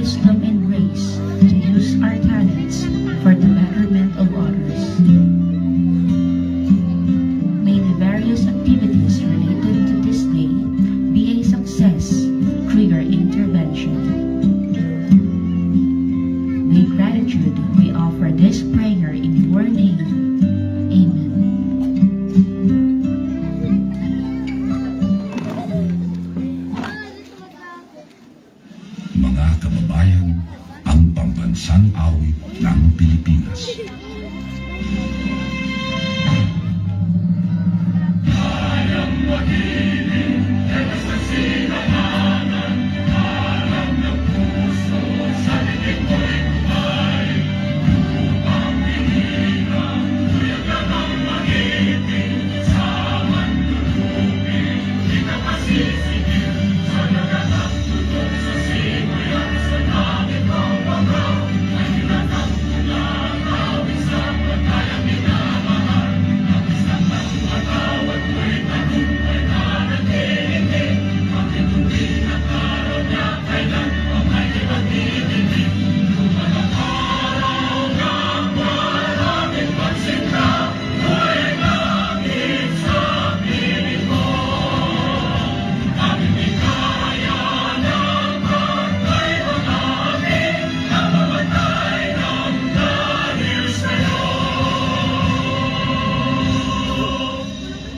wisdom and grace to use our talents for the betterment of others. May the various activities related to this day be a success through your intervention. With gratitude, we offer this prayer in your name. Amen. Mga kababayan, ang pambansang awit ng Pilipinas.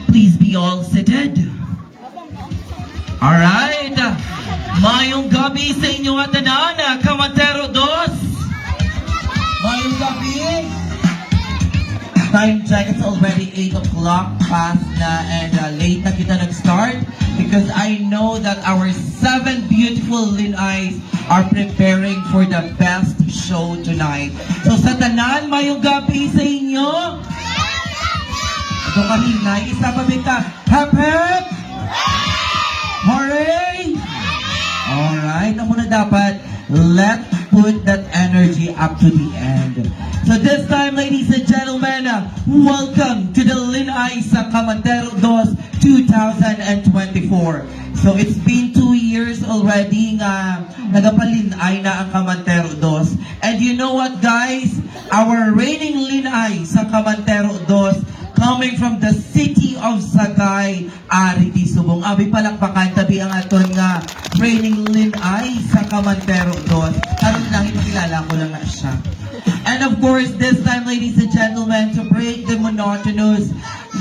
Please be all seated. Alright. Mayong gabi sa inyo at tanan, Kamantero Dos. Mayong gabi. Time check, it's already 8 o'clock past na and late na kita nag-start because I know that our 7 beautiful Linays are preparing for the best show tonight. So sa tanan, mayong gabi sa inyo. Ito kanina, isa pa bita. Hep hep! Hooray! Alright, na muna dapat, let's put that energy up to the end. So this time, ladies and gentlemen, welcome to the Linay sa Kamantero Dos 2024. So it's been 2 years already nga nagapalinay na ang Kamantero Dos. And you know what, guys? Our reigning Linay sa Kamantero Dos coming from the city of Sagay, Ariti Subong. Abi palakpakan tabi ang aton nga reigning Linay sa Kamantero Dos. Karon lang ipakilala ko lang na siya. And of course, this time, ladies and gentlemen, to break the monotonous,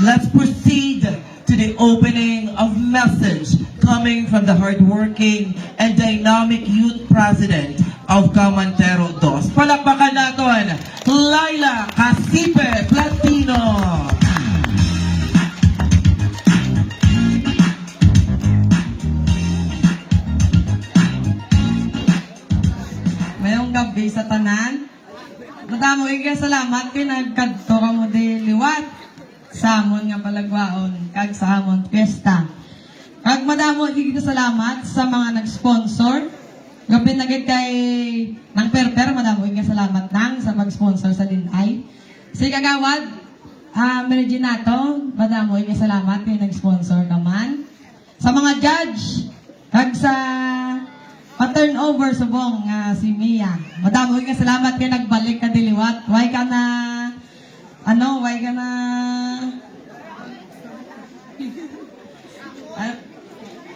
let's proceed to the opening of message coming from the hardworking and dynamic youth president of Kamantero Dos. Palakpakan natin, Laila Casipe Platino. Mayong gabi sa tanan. Madamo ika salamat kay nagkadto ka mo di liwat sa amon nga palagwaon kag sa amon fiesta. Kag madamo ika salamat sa mga nag-sponsor. Gabi na gid kay nang perper madamo ika salamat nang sa pag-sponsor sa Linay. Si Kagawad Merginato, madamo ika salamat kay nag-sponsor naman. Sa mga judge kag sa pa-turnover subong si Mia. Madamo ka salamat kay nagbalik ka diliwat. Why ka na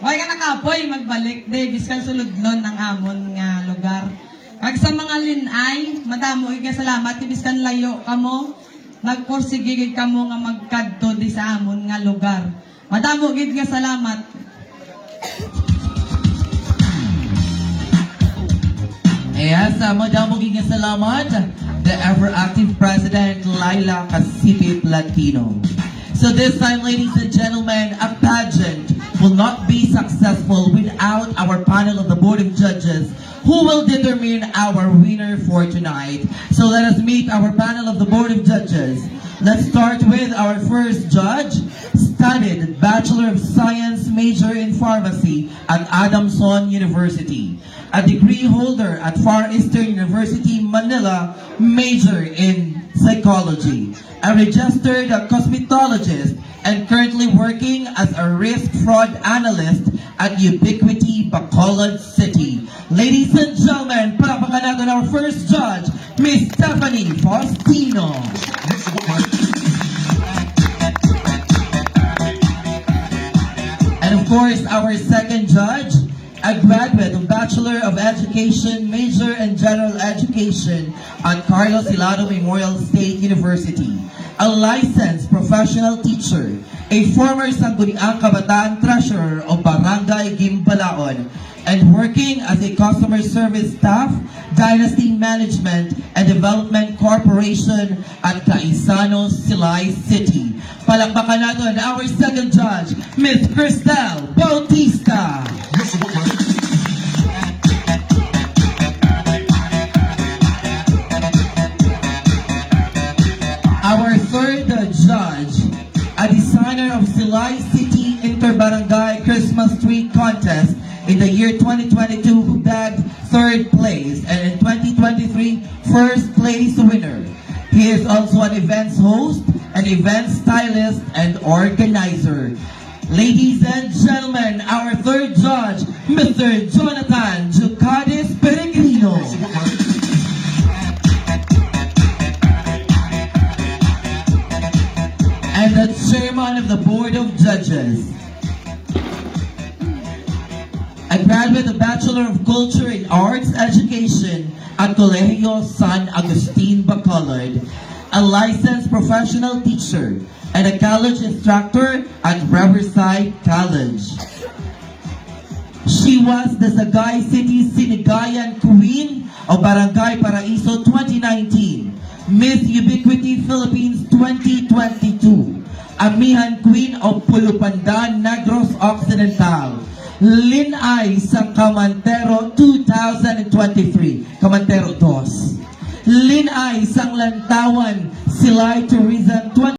why ka na kapoy magbalik de biskan suludlon ng amon nga lugar. Kag sa mga Linay, madamo ka salamat kay biskan layo kamo. Nagporsige kamo nga magkadto di sa amon nga lugar. Madamo gid ka salamat. Yes, madamo gid nga salamat, the ever-active President Laila Casipe Platino. So this time, ladies and gentlemen, a pageant will not be successful without our panel of the Board of Judges who will determine our winner for tonight. So let us meet our panel of the Board of Judges. Let's start with our first judge, studied Bachelor of Science major in Pharmacy at Adamson University. A degree holder at Far Eastern University, Manila, major in Psychology. A registered cosmetologist and currently working as a risk fraud analyst at Ubiquity, Bacolod City. Ladies and gentlemen, palakpakan natin our first judge, Miss Stephanie Faustino. And of course, our second judge, a graduate of Bachelor of Education, Major in General Education at Carlos Hilado Memorial State University, a licensed professional teacher, a former Sangguniang Kabataan Treasurer of Barangay Gimbalaon, and working as a customer service staff, Dynasty Management and Development Corporation at Caizanos, Silay City. Palakpakan natin our second judge, Miss Cristel Bautista. Our third judge, a designer of Silay City Interbarangay Christmas Tree Contest in the year 2022 who bagged third place, and in 2023 first place winner. He is also an events host, an event stylist, and organizer. Ladies and gentlemen, our third judge, Mr. Jonathan Jucades Peregrino. And the chairman of the Board of Judges. A graduate of Bachelor of Culture in Arts Education at Colegio San Agustin Bacolod, a licensed professional teacher, and a college instructor at Riverside College. She was the Sagay City Sinigayan Queen of Barangay Paraiso 2019, Miss Ubiquity Philippines 2022, Amihan Queen of Pulupandan, Negros Occidental, Linay sa Kamantero 2023, Kamantero 2. Linay sang Lantawan, Silay Tourism